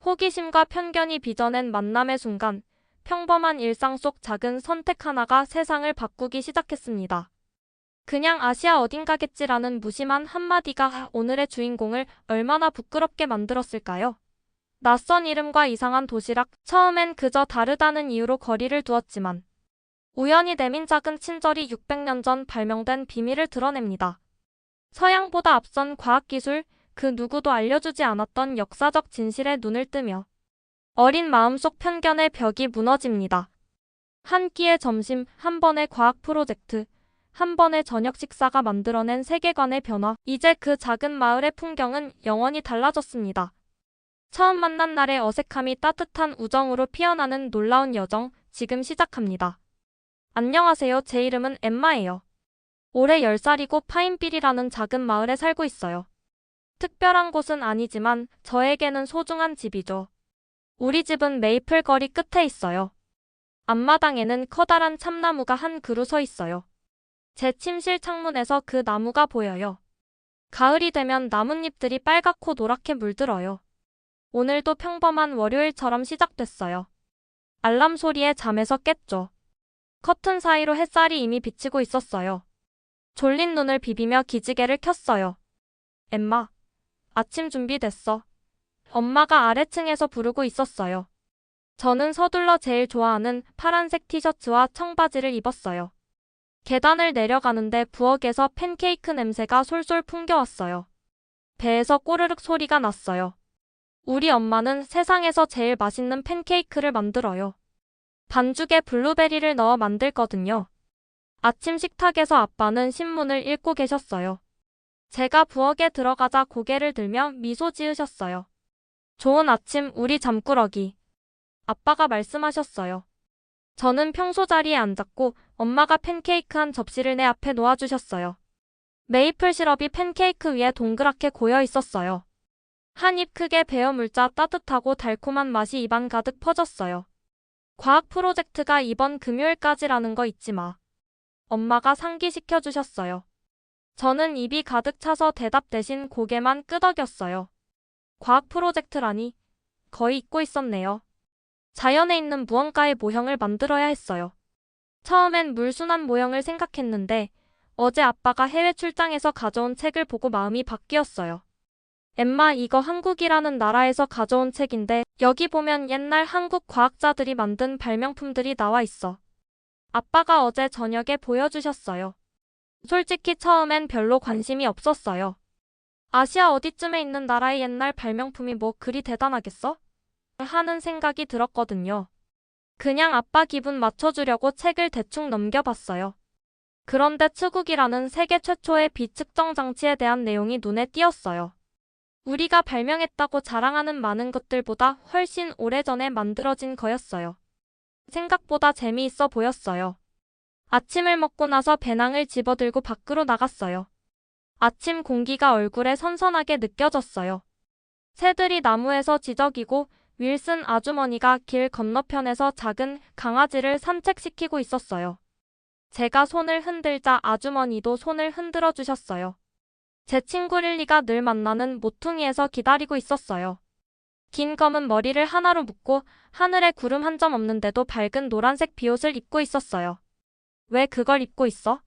호기심과 편견이 빚어낸 만남의 순간, 평범한 일상 속 작은 선택 하나가 세상을 바꾸기 시작했습니다. 그냥 아시아 어딘가겠지라는 무심한 한마디가 오늘의 주인공을 얼마나 부끄럽게 만들었을까요? 낯선 이름과 이상한 도시락, 처음엔 그저 다르다는 이유로 거리를 두었지만 우연히 내민 작은 친절이 600년 전 발명된 비밀을 드러냅니다. 서양보다 앞선 과학기술, 그 누구도 알려주지 않았던 역사적 진실에 눈을 뜨며 어린 마음속 편견의 벽이 무너집니다. 한 끼의 점심, 한 번의 과학 프로젝트, 한 번의 저녁 식사가 만들어낸 세계관의 변화. 이제 그 작은 마을의 풍경은 영원히 달라졌습니다. 처음 만난 날의 어색함이 따뜻한 우정으로 피어나는 놀라운 여정, 지금 시작합니다. 안녕하세요. 제 이름은 엠마예요. 올해 10살이고 파인빌이라는 작은 마을에 살고 있어요. 특별한 곳은 아니지만 저에게는 소중한 집이죠. 우리 집은 메이플 거리 끝에 있어요. 앞마당에는 커다란 참나무가 한 그루 서 있어요. 제 침실 창문에서 그 나무가 보여요. 가을이 되면 나뭇잎들이 빨갛고 노랗게 물들어요. 오늘도 평범한 월요일처럼 시작됐어요. 알람 소리에 잠에서 깼죠. 커튼 사이로 햇살이 이미 비치고 있었어요. 졸린 눈을 비비며 기지개를 켰어요. 엠마, 아침 준비됐어. 엄마가 아래층에서 부르고 있었어요. 저는 서둘러 제일 좋아하는 파란색 티셔츠와 청바지를 입었어요. 계단을 내려가는데 부엌에서 팬케이크 냄새가 솔솔 풍겨왔어요. 배에서 꼬르륵 소리가 났어요. 우리 엄마는 세상에서 제일 맛있는 팬케이크를 만들어요. 반죽에 블루베리를 넣어 만들거든요. 아침 식탁에서 아빠는 신문을 읽고 계셨어요. 제가 부엌에 들어가자 고개를 들며 미소 지으셨어요. 좋은 아침, 우리 잠꾸러기. 아빠가 말씀하셨어요. 저는 평소 자리에 앉았고 엄마가 팬케이크 한 접시를 내 앞에 놓아주셨어요. 메이플 시럽이 팬케이크 위에 동그랗게 고여 있었어요. 한 입 크게 베어 물자 따뜻하고 달콤한 맛이 입안 가득 퍼졌어요. 과학 프로젝트가 이번 금요일까지라는 거 잊지 마. 엄마가 상기시켜 주셨어요. 저는 입이 가득 차서 대답 대신 고개만 끄덕였어요. 과학 프로젝트라니 거의 잊고 있었네요. 자연에 있는 무언가의 모형을 만들어야 했어요. 처음엔 물순환 모형을 생각했는데 어제 아빠가 해외 출장에서 가져온 책을 보고 마음이 바뀌었어요. 엠마, 이거 한국이라는 나라에서 가져온 책인데 여기 보면 옛날 한국 과학자들이 만든 발명품들이 나와 있어. 아빠가 어제 저녁에 보여주셨어요. 솔직히 처음엔 별로 관심이 없었어요. 아시아 어디쯤에 있는 나라의 옛날 발명품이 뭐 그리 대단하겠어? 하는 생각이 들었거든요. 그냥 아빠 기분 맞춰주려고 책을 대충 넘겨봤어요. 그런데 츠국이라는 세계 최초의 비측정 장치에 대한 내용이 눈에 띄었어요. 우리가 발명했다고 자랑하는 많은 것들보다 훨씬 오래전에 만들어진 거였어요. 생각보다 재미있어 보였어요. 아침을 먹고 나서 배낭을 집어들고 밖으로 나갔어요. 아침 공기가 얼굴에 선선하게 느껴졌어요. 새들이 나무에서 지저귀고 윌슨 아주머니가 길 건너편에서 작은 강아지를 산책시키고 있었어요. 제가 손을 흔들자 아주머니도 손을 흔들어 주셨어요. 제 친구 릴리가 늘 만나는 모퉁이에서 기다리고 있었어요. 긴 검은 머리를 하나로 묶고 하늘에 구름 한 점 없는데도 밝은 노란색 비옷을 입고 있었어요. 왜 그걸 입고 있어?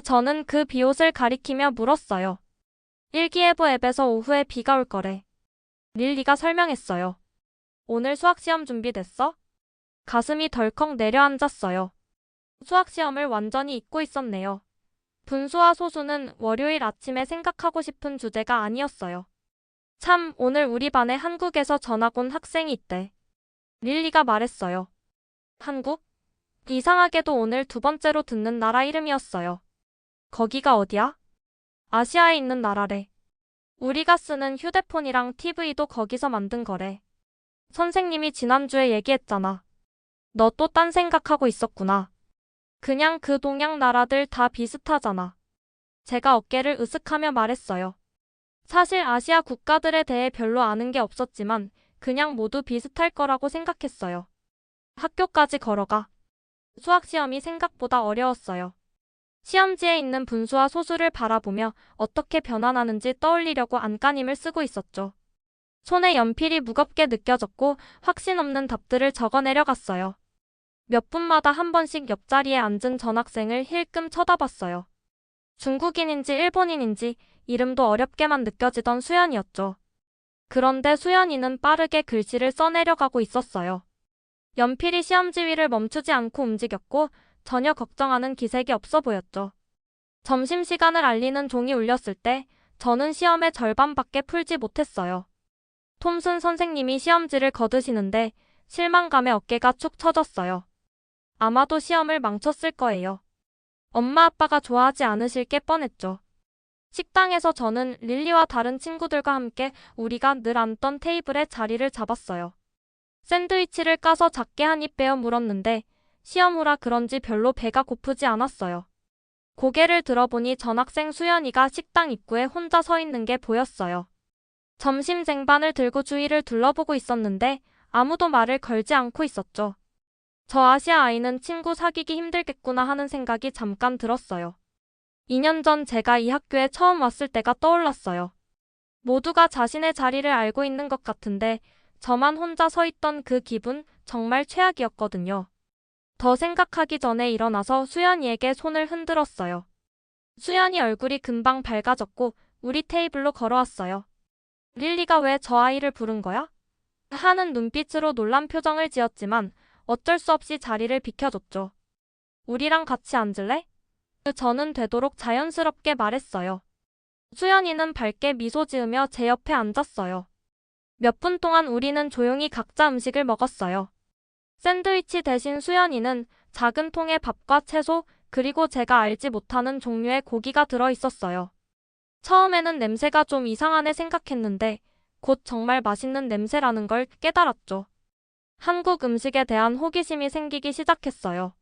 저는 그 비옷을 가리키며 물었어요. 일기예보 앱에서 오후에 비가 올 거래. 릴리가 설명했어요. 오늘 수학시험 준비됐어? 가슴이 덜컥 내려앉았어요. 수학시험을 완전히 잊고 있었네요. 분수와 소수는 월요일 아침에 생각하고 싶은 주제가 아니었어요. 참, 오늘 우리 반에 한국에서 전학 온 학생이 있대. 릴리가 말했어요. 한국? 이상하게도 오늘 두 번째로 듣는 나라 이름이었어요. 거기가 어디야? 아시아에 있는 나라래. 우리가 쓰는 휴대폰이랑 TV도 거기서 만든 거래. 선생님이 지난주에 얘기했잖아. 너 또 딴 생각하고 있었구나. 그냥 그 동양 나라들 다 비슷하잖아. 제가 어깨를 으쓱하며 말했어요. 사실 아시아 국가들에 대해 별로 아는 게 없었지만 그냥 모두 비슷할 거라고 생각했어요. 학교까지 걸어가. 수학시험이 생각보다 어려웠어요. 시험지에 있는 분수와 소수를 바라보며 어떻게 변환하는지 떠올리려고 안간힘을 쓰고 있었죠. 손에 연필이 무겁게 느껴졌고 확신 없는 답들을 적어 내려갔어요. 몇 분마다 한 번씩 옆자리에 앉은 전학생을 힐끔 쳐다봤어요. 중국인인지 일본인인지 이름도 어렵게만 느껴지던 수연이었죠. 그런데 수연이는 빠르게 글씨를 써내려가고 있었어요. 연필이 시험지 위를 멈추지 않고 움직였고 전혀 걱정하는 기색이 없어 보였죠. 점심시간을 알리는 종이 울렸을 때 저는 시험의 절반밖에 풀지 못했어요. 톰슨 선생님이 시험지를 거두시는데 실망감에 어깨가 축 처졌어요. 아마도 시험을 망쳤을 거예요. 엄마 아빠가 좋아하지 않으실 게 뻔했죠. 식당에서 저는 릴리와 다른 친구들과 함께 우리가 늘 앉던 테이블에 자리를 잡았어요. 샌드위치를 까서 작게 한 입 베어 물었는데 시험 후라 그런지 별로 배가 고프지 않았어요. 고개를 들어보니 전학생 수연이가 식당 입구에 혼자 서 있는 게 보였어요. 점심 쟁반을 들고 주위를 둘러보고 있었는데 아무도 말을 걸지 않고 있었죠. 저 아시아 아이는 친구 사귀기 힘들겠구나 하는 생각이 잠깐 들었어요. 2년 전 제가 이 학교에 처음 왔을 때가 떠올랐어요. 모두가 자신의 자리를 알고 있는 것 같은데 저만 혼자 서 있던 그 기분 정말 최악이었거든요. 더 생각하기 전에 일어나서 수연이에게 손을 흔들었어요. 수연이 얼굴이 금방 밝아졌고 우리 테이블로 걸어왔어요. 릴리가 왜 저 아이를 부른 거야? 하는 눈빛으로 놀란 표정을 지었지만 어쩔 수 없이 자리를 비켜줬죠. 우리랑 같이 앉을래? 저는 되도록 자연스럽게 말했어요. 수연이는 밝게 미소 지으며 제 옆에 앉았어요. 몇 분 동안 우리는 조용히 각자 음식을 먹었어요. 샌드위치 대신 수연이는 작은 통에 밥과 채소, 그리고 제가 알지 못하는 종류의 고기가 들어 있었어요. 처음에는 냄새가 좀 이상하네 생각했는데 곧 정말 맛있는 냄새라는 걸 깨달았죠. 한국 음식에 대한 호기심이 생기기 시작했어요.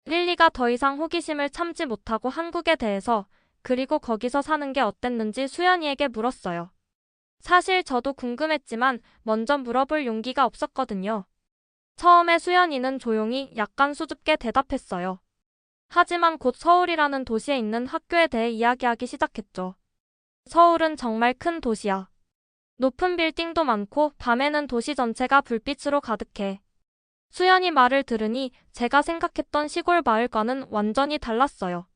릴리가 더 이상 호기심을 참지 못하고 한국에 대해서 그리고 거기서 사는 게 어땠는지 수연이에게 물었어요. 사실 저도 궁금했지만 먼저 물어볼 용기가 없었거든요. 처음에 수연이는 조용히 약간 수줍게 대답했어요. 하지만 곧 서울이라는 도시에 있는 학교에 대해 이야기하기 시작했죠. 서울은 정말 큰 도시야. 높은 빌딩도 많고 밤에는 도시 전체가 불빛으로 가득해. 수연이 말을 들으니 제가 생각했던 시골 마을과는 완전히 달랐어요.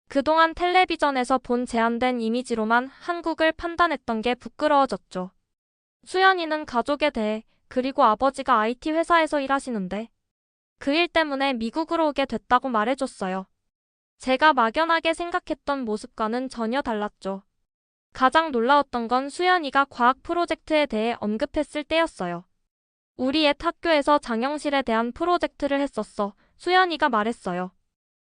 그동안 텔레비전에서 본 제한된 이미지로만 한국을 판단했던 게 부끄러워졌죠. 수연이는 가족에 대해 그리고 아버지가 IT 회사에서 일하시는데 그 일 때문에 미국으로 오게 됐다고 말해줬어요. 제가 막연하게 생각했던 모습과는 전혀 달랐죠. 가장 놀라웠던 건 수연이가 과학 프로젝트에 대해 언급했을 때였어요. 우리 옛 학교에서 장영실에 대한 프로젝트를 했었어. 수연이가 말했어요.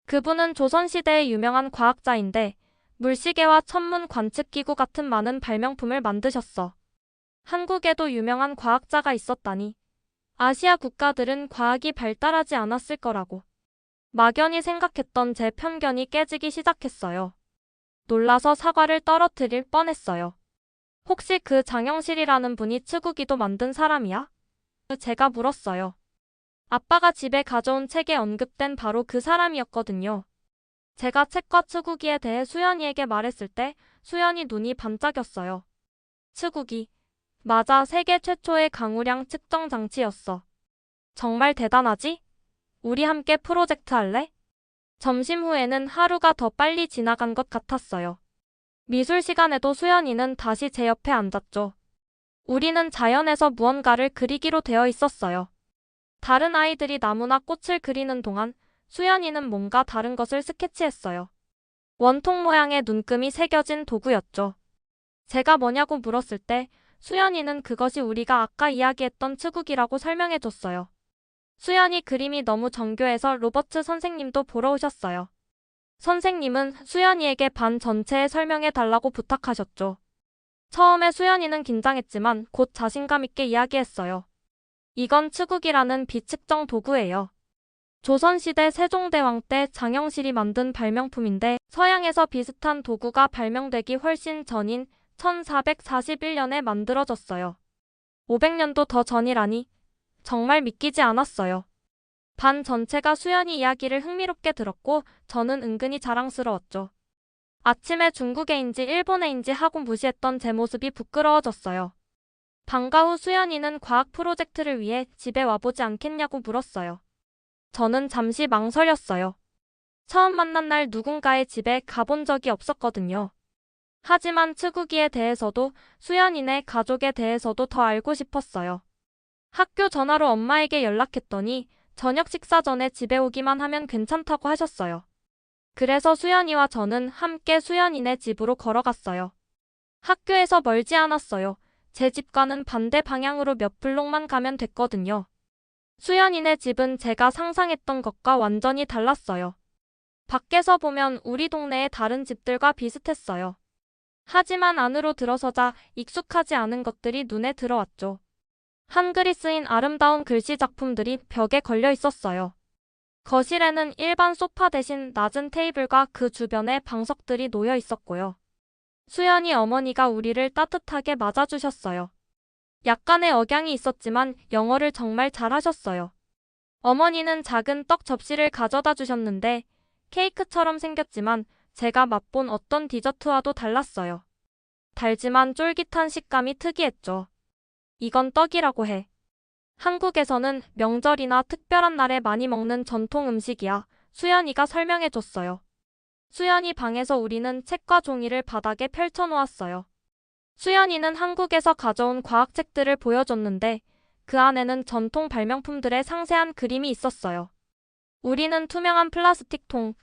그분은 조선시대의 유명한 과학자인데 물시계와 천문 관측기구 같은 많은 발명품을 만드셨어. 한국에도 유명한 과학자가 있었다니. 아시아 국가들은 과학이 발달하지 않았을 거라고. 막연히 생각했던 제 편견이 깨지기 시작했어요. 놀라서 사과를 떨어뜨릴 뻔했어요. 혹시 그 장영실이라는 분이 치구기도 만든 사람이야? 제가 물었어요. 아빠가 집에 가져온 책에 언급된 바로 그 사람이었거든요. 제가 책과 치구기에 대해 수연이에게 말했을 때 수연이 눈이 반짝였어요. 치구기. 맞아, 세계 최초의 강우량 측정 장치였어. 정말 대단하지? 우리 함께 프로젝트 할래? 점심 후에는 하루가 더 빨리 지나간 것 같았어요. 미술 시간에도 수연이는 다시 제 옆에 앉았죠. 우리는 자연에서 무언가를 그리기로 되어 있었어요. 다른 아이들이 나무나 꽃을 그리는 동안 수연이는 뭔가 다른 것을 스케치했어요. 원통 모양의 눈금이 새겨진 도구였죠. 제가 뭐냐고 물었을 때 수연이는 그것이 우리가 아까 이야기했던 치국이라고 설명해줬어요. 수연이 그림이 너무 정교해서 로버트 선생님도 보러 오셨어요. 선생님은 수연이에게 반 전체에 설명해 달라고 부탁하셨죠. 처음에 수연이는 긴장했지만 곧 자신감 있게 이야기했어요. 이건 치국이라는 비측정 도구예요. 조선시대 세종대왕 때 장영실이 만든 발명품인데 서양에서 비슷한 도구가 발명되기 훨씬 전인 1441년에 만들어졌어요. 500년도 더 전이라니 정말 믿기지 않았어요. 반 전체가 수연이 이야기를 흥미롭게 들었고 저는 은근히 자랑스러웠죠. 아침에 중국애인지 일본애인지 하고 무시했던 제 모습이 부끄러워졌어요. 방과 후 수연이는 과학 프로젝트를 위해 집에 와보지 않겠냐고 물었어요. 저는 잠시 망설였어요. 처음 만난 날 누군가의 집에 가본 적이 없었거든요. 하지만 측우기에 대해서도 수연이네 가족에 대해서도 더 알고 싶었어요. 학교 전화로 엄마에게 연락했더니 저녁 식사 전에 집에 오기만 하면 괜찮다고 하셨어요. 그래서 수연이와 저는 함께 수연이네 집으로 걸어갔어요. 학교에서 멀지 않았어요. 제 집과는 반대 방향으로 몇 블록만 가면 됐거든요. 수연이네 집은 제가 상상했던 것과 완전히 달랐어요. 밖에서 보면 우리 동네의 다른 집들과 비슷했어요. 하지만 안으로 들어서자 익숙하지 않은 것들이 눈에 들어왔죠. 한글이 쓰인 아름다운 글씨 작품들이 벽에 걸려 있었어요. 거실에는 일반 소파 대신 낮은 테이블과 그 주변에 방석들이 놓여 있었고요. 수연이 어머니가 우리를 따뜻하게 맞아주셨어요. 약간의 억양이 있었지만 영어를 정말 잘하셨어요. 어머니는 작은 떡 접시를 가져다 주셨는데 케이크처럼 생겼지만 제가 맛본 어떤 디저트와도 달랐어요. 달지만 쫄깃한 식감이 특이했죠. 이건 떡이라고 해. 한국에서는 명절이나 특별한 날에 많이 먹는 전통 음식이야. 수연이가 설명해줬어요. 수연이 방에서 우리는 책과 종이를 바닥에 펼쳐놓았어요. 수연이는 한국에서 가져온 과학책들을 보여줬는데 그 안에는 전통 발명품들의 상세한 그림이 있었어요. 우리는 투명한 플라스틱 통,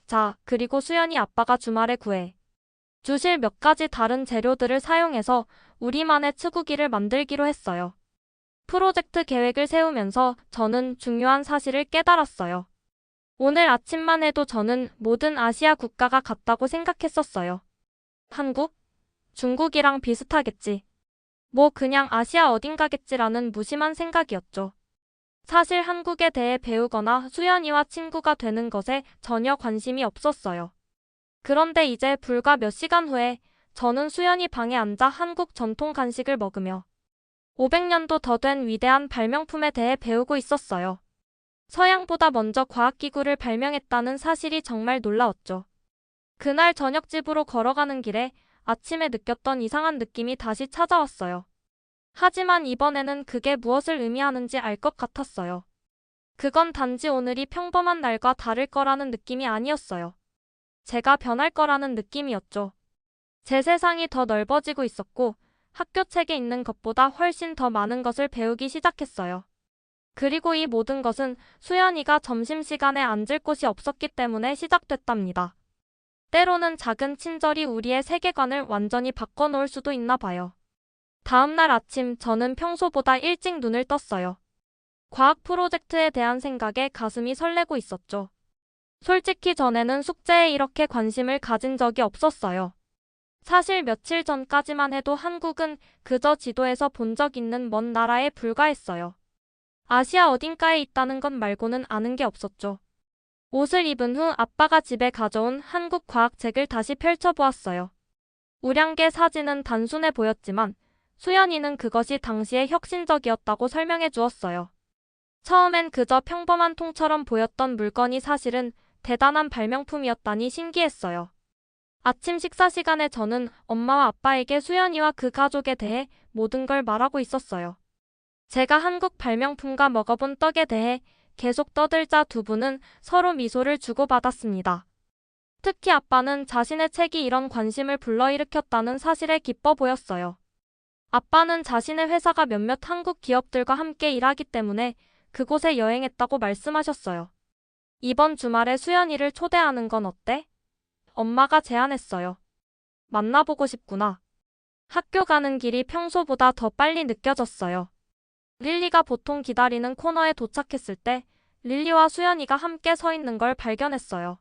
그리고 수연이 아빠가 주말에 구해 주실 몇 가지 다른 재료들을 사용해서 우리만의 치구기를 만들기로 했어요. 프로젝트 계획을 세우면서 저는 중요한 사실을 깨달았어요. 오늘 아침만 해도 저는 모든 아시아 국가가 같다고 생각했었어요. 한국? 중국이랑 비슷하겠지. 뭐 그냥 아시아 어딘가겠지라는 무심한 생각이었죠. 사실 한국에 대해 배우거나 수연이와 친구가 되는 것에 전혀 관심이 없었어요. 그런데 이제 불과 몇 시간 후에 저는 수연이 방에 앉아 한국 전통 간식을 먹으며 500년도 더 된 위대한 발명품에 대해 배우고 있었어요. 서양보다 먼저 과학기구를 발명했다는 사실이 정말 놀라웠죠. 그날 저녁 집으로 걸어가는 길에 아침에 느꼈던 이상한 느낌이 다시 찾아왔어요. 하지만 이번에는 그게 무엇을 의미하는지 알 것 같았어요. 그건 단지 오늘이 평범한 날과 다를 거라는 느낌이 아니었어요. 제가 변할 거라는 느낌이었죠. 제 세상이 더 넓어지고 있었고 학교 책에 있는 것보다 훨씬 더 많은 것을 배우기 시작했어요. 그리고 이 모든 것은 수연이가 점심시간에 앉을 곳이 없었기 때문에 시작됐답니다. 때로는 작은 친절이 우리의 세계관을 완전히 바꿔놓을 수도 있나 봐요. 다음 날 아침 저는 평소보다 일찍 눈을 떴어요. 과학 프로젝트에 대한 생각에 가슴이 설레고 있었죠. 솔직히 전에는 숙제에 이렇게 관심을 가진 적이 없었어요. 사실 며칠 전까지만 해도 한국은 그저 지도에서 본 적 있는 먼 나라에 불과했어요. 아시아 어딘가에 있다는 것 말고는 아는 게 없었죠. 옷을 입은 후 아빠가 집에 가져온 한국 과학책을 다시 펼쳐보았어요. 우량계 사진은 단순해 보였지만 수연이는 그것이 당시에 혁신적이었다고 설명해 주었어요. 처음엔 그저 평범한 통처럼 보였던 물건이 사실은 대단한 발명품이었다니 신기했어요. 아침 식사 시간에 저는 엄마와 아빠에게 수연이와 그 가족에 대해 모든 걸 말하고 있었어요. 제가 한국 발명품과 먹어본 떡에 대해 계속 떠들자 두 분은 서로 미소를 주고받았습니다. 특히 아빠는 자신의 책이 이런 관심을 불러일으켰다는 사실에 기뻐 보였어요. 아빠는 자신의 회사가 몇몇 한국 기업들과 함께 일하기 때문에 그곳에 여행했다고 말씀하셨어요. 이번 주말에 수연이를 초대하는 건 어때? 엄마가 제안했어요. 만나보고 싶구나. 학교 가는 길이 평소보다 더 빨리 느껴졌어요. 릴리가 보통 기다리는 코너에 도착했을 때 릴리와 수연이가 함께 서 있는 걸 발견했어요.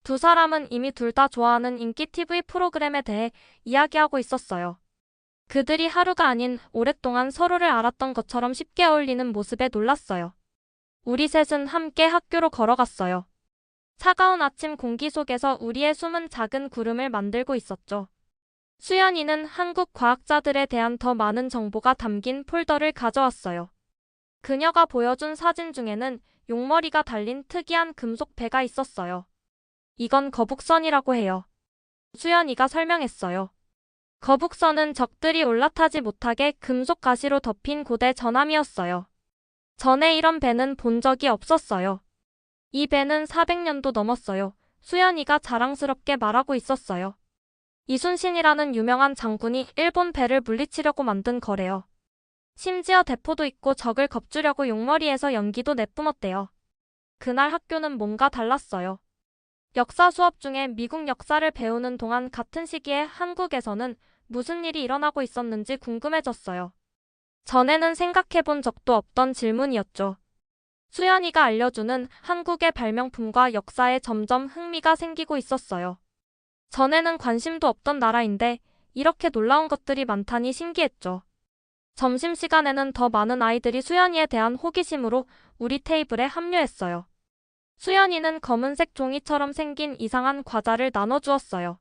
두 사람은 이미 둘 다 좋아하는 인기 TV 프로그램에 대해 이야기하고 있었어요. 그들이 하루가 아닌 오랫동안 서로를 알았던 것처럼 쉽게 어울리는 모습에 놀랐어요. 우리 셋은 함께 학교로 걸어갔어요. 차가운 아침 공기 속에서 우리의 숨은 작은 구름을 만들고 있었죠. 수연이는 한국 과학자들에 대한 더 많은 정보가 담긴 폴더를 가져왔어요. 그녀가 보여준 사진 중에는 용머리가 달린 특이한 금속 배가 있었어요. 이건 거북선이라고 해요. 수연이가 설명했어요. 거북선은 적들이 올라타지 못하게 금속 가시로 덮인 고대 전함이었어요. 전에 이런 배는 본 적이 없었어요. 이 배는 400년도 넘었어요. 수연이가 자랑스럽게 말하고 있었어요. 이순신이라는 유명한 장군이 일본 배를 물리치려고 만든 거래요. 심지어 대포도 있고 적을 겁주려고 용머리에서 연기도 내뿜었대요. 그날 학교는 뭔가 달랐어요. 역사 수업 중에 미국 역사를 배우는 동안 같은 시기에 한국에서는 무슨 일이 일어나고 있었는지 궁금해졌어요. 전에는 생각해본 적도 없던 질문이었죠. 수연이가 알려주는 한국의 발명품과 역사에 점점 흥미가 생기고 있었어요. 전에는 관심도 없던 나라인데 이렇게 놀라운 것들이 많다니 신기했죠. 점심시간에는 더 많은 아이들이 수연이에 대한 호기심으로 우리 테이블에 합류했어요. 수연이는 검은색 종이처럼 생긴 이상한 과자를 나눠주었어요.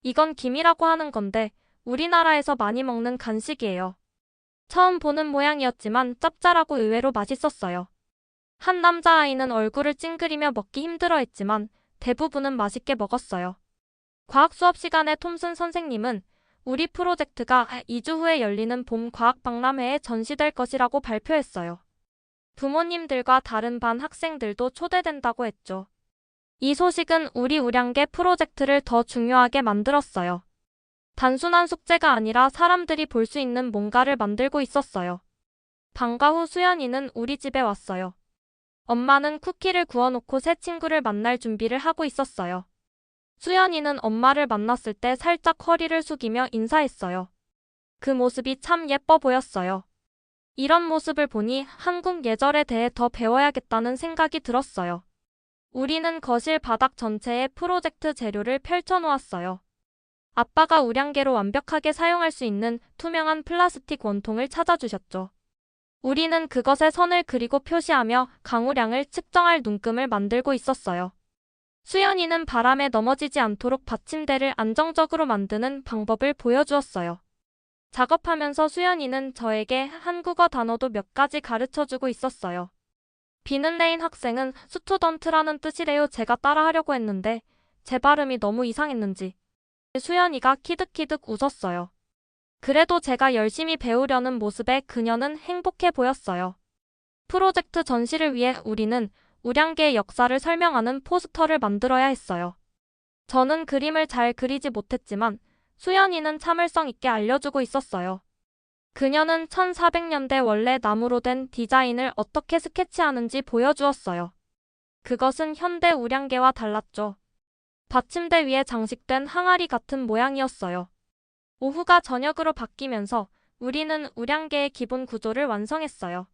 이건 김이라고 하는 건데 우리나라에서 많이 먹는 간식이에요. 처음 보는 모양이었지만 짭짤하고 의외로 맛있었어요. 한 남자아이는 얼굴을 찡그리며 먹기 힘들어했지만 대부분은 맛있게 먹었어요. 과학 수업 시간에 톰슨 선생님은 우리 프로젝트가 2주 후에 열리는 봄 과학박람회에 전시될 것이라고 발표했어요. 부모님들과 다른 반 학생들도 초대된다고 했죠. 이 소식은 우리 우량계 프로젝트를 더 중요하게 만들었어요. 단순한 숙제가 아니라 사람들이 볼 수 있는 뭔가를 만들고 있었어요. 방과 후 수연이는 우리 집에 왔어요. 엄마는 쿠키를 구워놓고 새 친구를 만날 준비를 하고 있었어요. 수연이는 엄마를 만났을 때 살짝 허리를 숙이며 인사했어요. 그 모습이 참 예뻐 보였어요. 이런 모습을 보니 한국 예절에 대해 더 배워야겠다는 생각이 들었어요. 우리는 거실 바닥 전체에 프로젝트 재료를 펼쳐놓았어요. 아빠가 우량계로 완벽하게 사용할 수 있는 투명한 플라스틱 원통을 찾아주셨죠. 우리는 그것에 선을 그리고 표시하며 강우량을 측정할 눈금을 만들고 있었어요. 수연이는 바람에 넘어지지 않도록 받침대를 안정적으로 만드는 방법을 보여주었어요. 작업하면서 수연이는 저에게 한국어 단어도 몇 가지 가르쳐주고 있었어요. 비는레인 학생은 스투던트라는 뜻이래요. 제가 따라하려고 했는데 제 발음이 너무 이상했는지 수연이가 키득키득 웃었어요. 그래도 제가 열심히 배우려는 모습에 그녀는 행복해 보였어요. 프로젝트 전시를 위해 우리는 우량계의 역사를 설명하는 포스터를 만들어야 했어요. 저는 그림을 잘 그리지 못했지만 수연이는 참을성 있게 알려주고 있었어요. 그녀는 1400년대 원래 나무로 된 디자인을 어떻게 스케치하는지 보여주었어요. 그것은 현대 우량계와 달랐죠. 받침대 위에 장식된 항아리 같은 모양이었어요. 오후가 저녁으로 바뀌면서 우리는 우량계의 기본 구조를 완성했어요.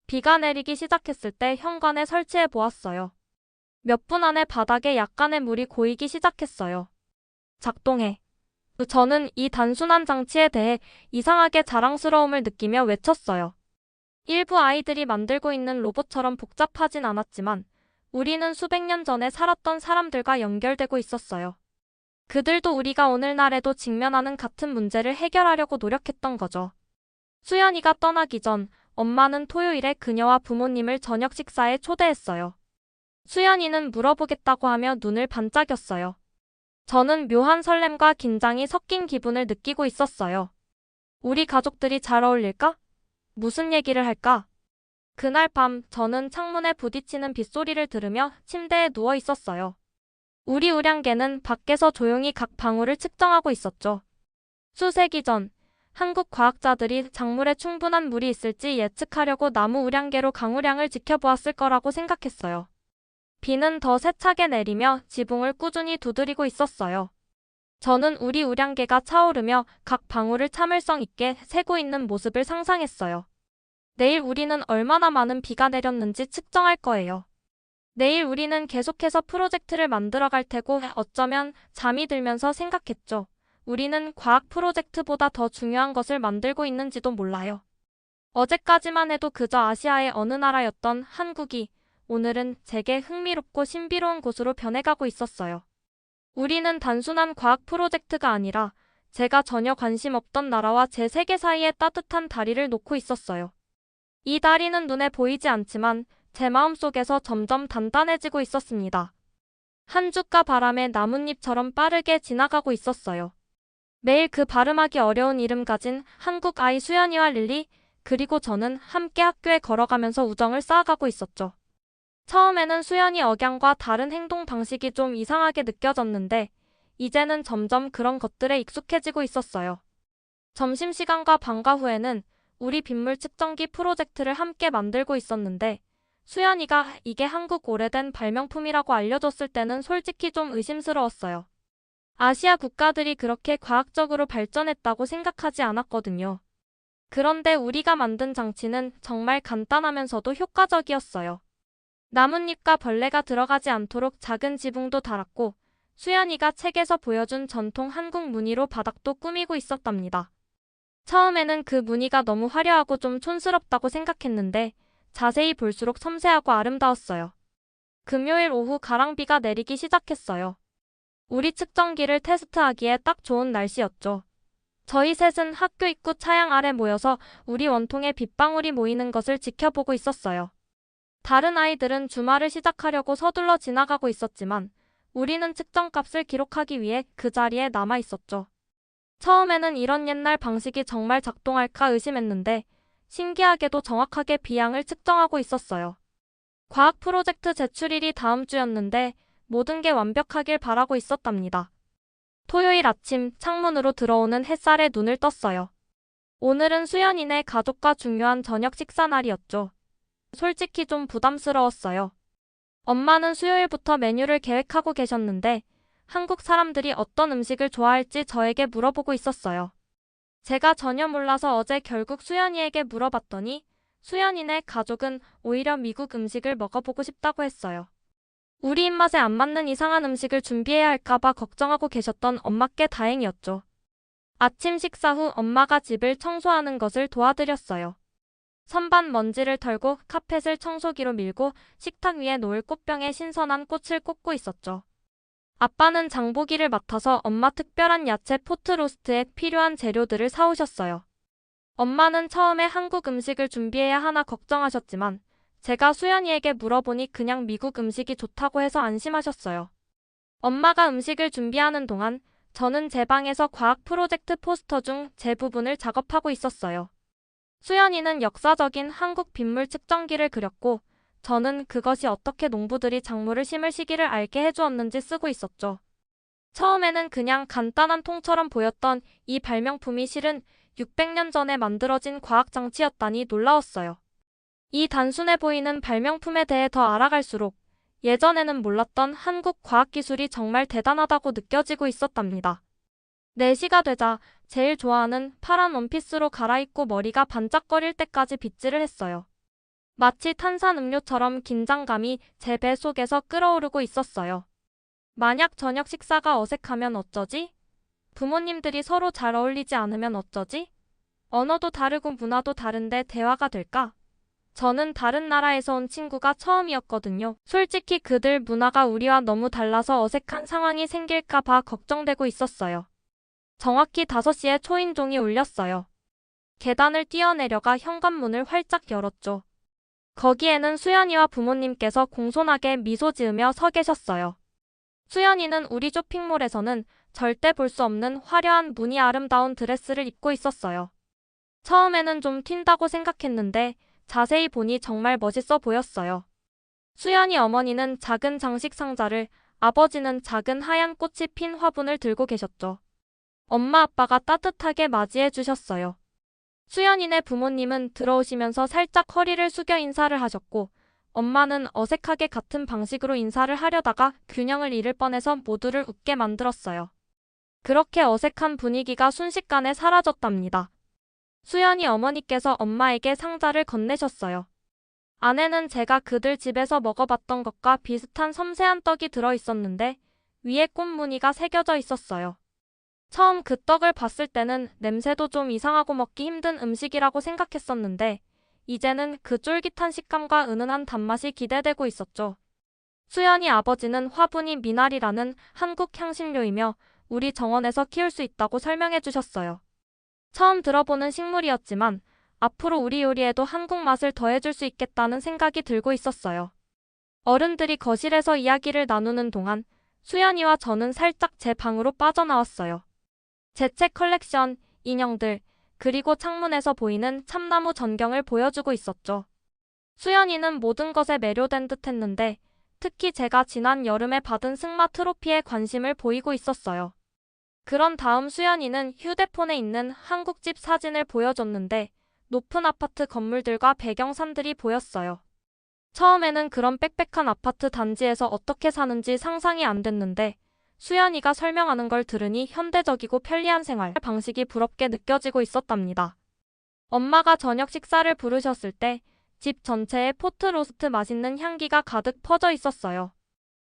비가 내리기 시작했을 때 현관에 설치해 보았어요. 몇 분 안에 바닥에 약간의 물이 고이기 시작했어요. 작동해. 저는 이 단순한 장치에 대해 이상하게 자랑스러움을 느끼며 외쳤어요. 일부 아이들이 만들고 있는 로봇처럼 복잡하진 않았지만 우리는 수백 년 전에 살았던 사람들과 연결되고 있었어요. 그들도 우리가 오늘날에도 직면하는 같은 문제를 해결하려고 노력했던 거죠. 수연이가 떠나기 전 엄마는 토요일에 그녀와 부모님을 저녁 식사에 초대했어요. 수연이는 물어보겠다고 하며 눈을 반짝였어요. 저는 묘한 설렘과 긴장이 섞인 기분을 느끼고 있었어요. 우리 가족들이 잘 어울릴까? 무슨 얘기를 할까? 그날 밤 저는 창문에 부딪히는 빗소리를 들으며 침대에 누워 있었어요. 우리 우량계는 밖에서 조용히 각 방울을 측정하고 있었죠. 수세기 전 한국 과학자들이 작물에 충분한 물이 있을지 예측하려고 나무 우량계로 강우량을 지켜보았을 거라고 생각했어요. 비는 더 세차게 내리며 지붕을 꾸준히 두드리고 있었어요. 저는 우리 우량계가 차오르며 각 방울을 참을성 있게 세고 있는 모습을 상상했어요. 내일 우리는 얼마나 많은 비가 내렸는지 측정할 거예요. 내일 우리는 계속해서 프로젝트를 만들어갈 테고 어쩌면 잠이 들면서 생각했죠. 우리는 과학 프로젝트보다 더 중요한 것을 만들고 있는지도 몰라요. 어제까지만 해도 그저 아시아의 어느 나라였던 한국이 오늘은 제게 흥미롭고 신비로운 곳으로 변해가고 있었어요. 우리는 단순한 과학 프로젝트가 아니라 제가 전혀 관심 없던 나라와 제 세계 사이에 따뜻한 다리를 놓고 있었어요. 이 다리는 눈에 보이지 않지만 제 마음속에서 점점 단단해지고 있었습니다. 한 주가 바람에 나뭇잎처럼 빠르게 지나가고 있었어요. 매일 그 발음하기 어려운 이름 가진 한국 아이 수연이와 릴리, 그리고 저는 함께 학교에 걸어가면서 우정을 쌓아가고 있었죠. 처음에는 수연이 억양과 다른 행동 방식이 좀 이상하게 느껴졌는데, 이제는 점점 그런 것들에 익숙해지고 있었어요. 점심시간과 방과 후에는 우리 빗물 측정기 프로젝트를 함께 만들고 있었는데, 수연이가 이게 한국 오래된 발명품이라고 알려줬을 때는 솔직히 좀 의심스러웠어요. 아시아 국가들이 그렇게 과학적으로 발전했다고 생각하지 않았거든요. 그런데 우리가 만든 장치는 정말 간단하면서도 효과적이었어요. 나뭇잎과 벌레가 들어가지 않도록 작은 지붕도 달았고, 수연이가 책에서 보여준 전통 한국 무늬로 바닥도 꾸미고 있었답니다. 처음에는 그 무늬가 너무 화려하고 좀 촌스럽다고 생각했는데, 자세히 볼수록 섬세하고 아름다웠어요. 금요일 오후 가랑비가 내리기 시작했어요. 우리 측정기를 테스트하기에 딱 좋은 날씨였죠. 저희 셋은 학교 입구 차양 아래 모여서 우리 원통에 빗방울이 모이는 것을 지켜보고 있었어요. 다른 아이들은 주말을 시작하려고 서둘러 지나가고 있었지만 우리는 측정값을 기록하기 위해 그 자리에 남아 있었죠. 처음에는 이런 옛날 방식이 정말 작동할까 의심했는데 신기하게도 정확하게 비양을 측정하고 있었어요. 과학 프로젝트 제출일이 다음 주였는데 모든 게 완벽하길 바라고 있었답니다. 토요일 아침 창문으로 들어오는 햇살에 눈을 떴어요. 오늘은 수연이네 가족과 중요한 저녁 식사 날이었죠. 솔직히 좀 부담스러웠어요. 엄마는 수요일부터 메뉴를 계획하고 계셨는데 한국 사람들이 어떤 음식을 좋아할지 저에게 물어보고 있었어요. 제가 전혀 몰라서 어제 결국 수연이에게 물어봤더니 수연이네 가족은 오히려 미국 음식을 먹어보고 싶다고 했어요. 우리 입맛에 안 맞는 이상한 음식을 준비해야 할까봐 걱정하고 계셨던 엄마께 다행이었죠. 아침 식사 후 엄마가 집을 청소하는 것을 도와드렸어요. 선반 먼지를 털고 카펫을 청소기로 밀고 식탁 위에 놓을 꽃병에 신선한 꽃을 꽂고 있었죠. 아빠는 장보기를 맡아서 엄마 특별한 야채 포트 로스트에 필요한 재료들을 사오셨어요. 엄마는 처음에 한국 음식을 준비해야 하나 걱정하셨지만 제가 수연이에게 물어보니 그냥 미국 음식이 좋다고 해서 안심하셨어요. 엄마가 음식을 준비하는 동안 저는 제 방에서 과학 프로젝트 포스터 중 제 부분을 작업하고 있었어요. 수연이는 역사적인 한국 빗물 측정기를 그렸고 저는 그것이 어떻게 농부들이 작물을 심을 시기를 알게 해주었는지 쓰고 있었죠. 처음에는 그냥 간단한 통처럼 보였던 이 발명품이 실은 600년 전에 만들어진 과학장치였다니 놀라웠어요. 이 단순해 보이는 발명품에 대해 더 알아갈수록 예전에는 몰랐던 한국 과학기술이 정말 대단하다고 느껴지고 있었답니다. 4시가 되자 제일 좋아하는 파란 원피스로 갈아입고 머리가 반짝거릴 때까지 빗질을 했어요. 마치 탄산음료처럼 긴장감이 제 배 속에서 끓어오르고 있었어요. 만약 저녁 식사가 어색하면 어쩌지? 부모님들이 서로 잘 어울리지 않으면 어쩌지? 언어도 다르고 문화도 다른데 대화가 될까? 저는 다른 나라에서 온 친구가 처음이었거든요. 솔직히 그들 문화가 우리와 너무 달라서 어색한 상황이 생길까 봐 걱정되고 있었어요. 정확히 5시에 초인종이 울렸어요. 계단을 뛰어내려가 현관문을 활짝 열었죠. 거기에는 수연이와 부모님께서 공손하게 미소 지으며 서 계셨어요. 수연이는 우리 쇼핑몰에서는 절대 볼 수 없는 화려한 무늬 아름다운 드레스를 입고 있었어요. 처음에는 좀 튄다고 생각했는데 자세히 보니 정말 멋있어 보였어요. 수연이 어머니는 작은 장식 상자를, 아버지는 작은 하얀 꽃이 핀 화분을 들고 계셨죠. 엄마 아빠가 따뜻하게 맞이해 주셨어요. 수연이네 부모님은 들어오시면서 살짝 허리를 숙여 인사를 하셨고 엄마는 어색하게 같은 방식으로 인사를 하려다가 균형을 잃을 뻔해서 모두를 웃게 만들었어요. 그렇게 어색한 분위기가 순식간에 사라졌답니다. 수연이 어머니께서 엄마에게 상자를 건네셨어요. 안에는 제가 그들 집에서 먹어봤던 것과 비슷한 섬세한 떡이 들어있었는데 위에 꽃무늬가 새겨져 있었어요. 처음 그 떡을 봤을 때는 냄새도 좀 이상하고 먹기 힘든 음식이라고 생각했었는데 이제는 그 쫄깃한 식감과 은은한 단맛이 기대되고 있었죠. 수연이 아버지는 화분이 미나리라는 한국 향신료이며 우리 정원에서 키울 수 있다고 설명해 주셨어요. 처음 들어보는 식물이었지만 앞으로 우리 요리에도 한국 맛을 더해줄 수 있겠다는 생각이 들고 있었어요. 어른들이 거실에서 이야기를 나누는 동안 수연이와 저는 살짝 제 방으로 빠져나왔어요. 제 책 컬렉션, 인형들, 그리고 창문에서 보이는 참나무 전경을 보여주고 있었죠. 수연이는 모든 것에 매료된 듯 했는데 특히 제가 지난 여름에 받은 승마 트로피에 관심을 보이고 있었어요. 그런 다음 수연이는 휴대폰에 있는 한국집 사진을 보여줬는데 높은 아파트 건물들과 배경산들이 보였어요. 처음에는 그런 빽빽한 아파트 단지에서 어떻게 사는지 상상이 안 됐는데 수연이가 설명하는 걸 들으니 현대적이고 편리한 생활 방식이 부럽게 느껴지고 있었답니다. 엄마가 저녁 식사를 부르셨을 때 집 전체에 포트로스트 맛있는 향기가 가득 퍼져 있었어요.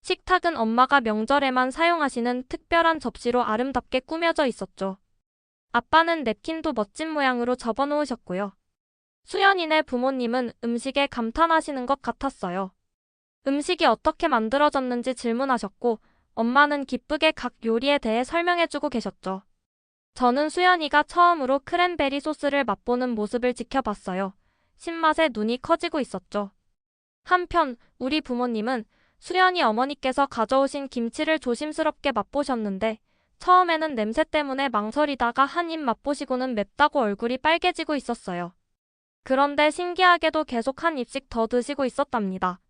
식탁은 엄마가 명절에만 사용하시는 특별한 접시로 아름답게 꾸며져 있었죠. 아빠는 냅킨도 멋진 모양으로 접어놓으셨고요. 수연이네 부모님은 음식에 감탄하시는 것 같았어요. 음식이 어떻게 만들어졌는지 질문하셨고 엄마는 기쁘게 각 요리에 대해 설명해주고 계셨죠. 저는 수연이가 처음으로 크랜베리 소스를 맛보는 모습을 지켜봤어요. 신맛에 눈이 커지고 있었죠. 한편 우리 부모님은 수연이 어머니께서 가져오신 김치를 조심스럽게 맛보셨는데 처음에는 냄새 때문에 망설이다가 한 입 맛보시고는 맵다고 얼굴이 빨개지고 있었어요. 그런데 신기하게도 계속 한 입씩 더 드시고 있었답니다.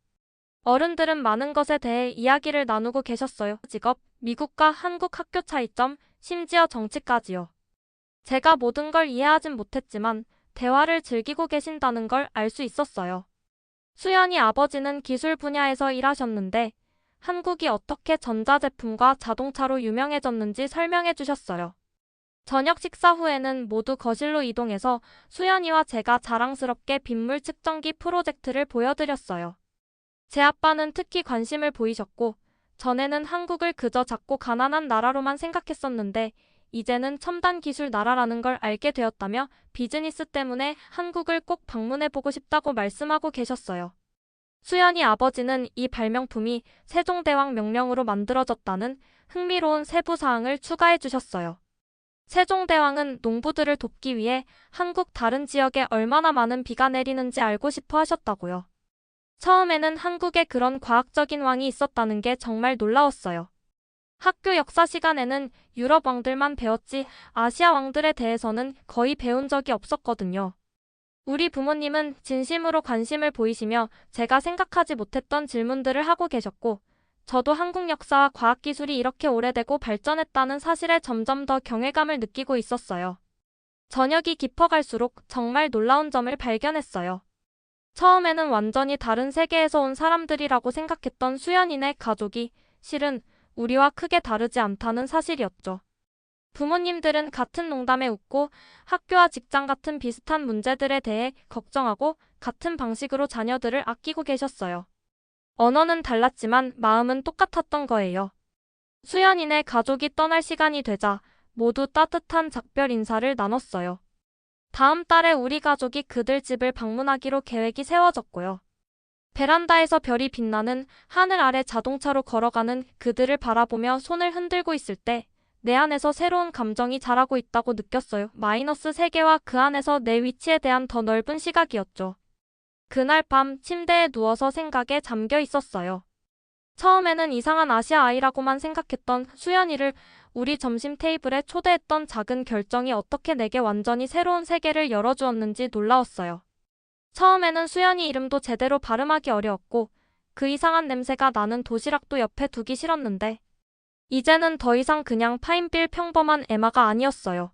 어른들은 많은 것에 대해 이야기를 나누고 계셨어요. 직업, 미국과 한국 학교 차이점, 심지어 정치까지요. 제가 모든 걸 이해하진 못했지만 대화를 즐기고 계신다는 걸 알 수 있었어요. 수연이 아버지는 기술 분야에서 일하셨는데 한국이 어떻게 전자제품과 자동차로 유명해졌는지 설명해 주셨어요. 저녁 식사 후에는 모두 거실로 이동해서 수연이와 제가 자랑스럽게 빗물 측정기 프로젝트를 보여드렸어요. 제 아빠는 특히 관심을 보이셨고 전에는 한국을 그저 작고 가난한 나라로만 생각했었는데 이제는 첨단 기술 나라라는 걸 알게 되었다며 비즈니스 때문에 한국을 꼭 방문해보고 싶다고 말씀하고 계셨어요. 수연이 아버지는 이 발명품이 세종대왕 명령으로 만들어졌다는 흥미로운 세부사항을 추가해 주셨어요. 세종대왕은 농부들을 돕기 위해 한국 다른 지역에 얼마나 많은 비가 내리는지 알고 싶어 하셨다고요. 처음에는 한국에 그런 과학적인 왕이 있었다는 게 정말 놀라웠어요. 학교 역사 시간에는 유럽 왕들만 배웠지 아시아 왕들에 대해서는 거의 배운 적이 없었거든요. 우리 부모님은 진심으로 관심을 보이시며 제가 생각하지 못했던 질문들을 하고 계셨고 저도 한국 역사와 과학기술이 이렇게 오래되고 발전했다는 사실에 점점 더 경외감을 느끼고 있었어요. 저녁이 깊어갈수록 정말 놀라운 점을 발견했어요. 처음에는 완전히 다른 세계에서 온 사람들이라고 생각했던 수연이네 가족이 실은 우리와 크게 다르지 않다는 사실이었죠. 부모님들은 같은 농담에 웃고 학교와 직장 같은 비슷한 문제들에 대해 걱정하고 같은 방식으로 자녀들을 아끼고 계셨어요. 언어는 달랐지만 마음은 똑같았던 거예요. 수연이네 가족이 떠날 시간이 되자 모두 따뜻한 작별 인사를 나눴어요. 다음 달에 우리 가족이 그들 집을 방문하기로 계획이 세워졌고요. 베란다에서 별이 빛나는 하늘 아래 자동차로 걸어가는 그들을 바라보며 손을 흔들고 있을 때 내 안에서 새로운 감정이 자라고 있다고 느꼈어요. 마이너스 세계와 그 안에서 내 위치에 대한 더 넓은 시각이었죠. 그날 밤 침대에 누워서 생각에 잠겨 있었어요. 처음에는 이상한 아시아 아이라고만 생각했던 수연이를 우리 점심 테이블에 초대했던 작은 결정이 어떻게 내게 완전히 새로운 세계를 열어주었는지 놀라웠어요. 처음에는 수연이 이름도 제대로 발음하기 어려웠고 그 이상한 냄새가 나는 도시락도 옆에 두기 싫었는데 이제는 더 이상 그냥 파인빌 평범한 에마가 아니었어요.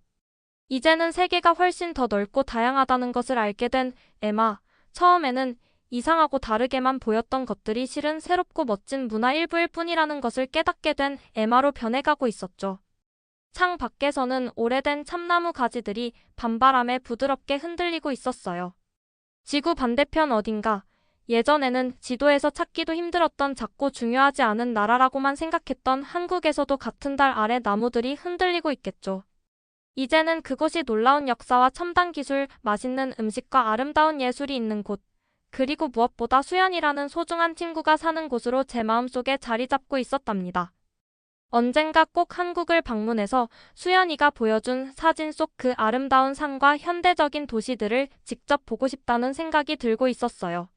이제는 세계가 훨씬 더 넓고 다양하다는 것을 알게 된 에마. 처음에는 이상하고 다르게만 보였던 것들이 실은 새롭고 멋진 문화 일부일 뿐이라는 것을 깨닫게 된 에마로 변해가고 있었죠. 창 밖에서는 오래된 참나무 가지들이 밤바람에 부드럽게 흔들리고 있었어요. 지구 반대편 어딘가 예전에는 지도에서 찾기도 힘들었던 작고 중요하지 않은 나라라고만 생각했던 한국에서도 같은 달 아래 나무들이 흔들리고 있겠죠. 이제는 그곳이 놀라운 역사와 첨단 기술, 맛있는 음식과 아름다운 예술이 있는 곳, 그리고 무엇보다 수연이라는 소중한 친구가 사는 곳으로 제 마음속에 자리 잡고 있었답니다. 언젠가 꼭 한국을 방문해서 수연이가 보여준 사진 속 그 아름다운 산과 현대적인 도시들을 직접 보고 싶다는 생각이 들고 있었어요.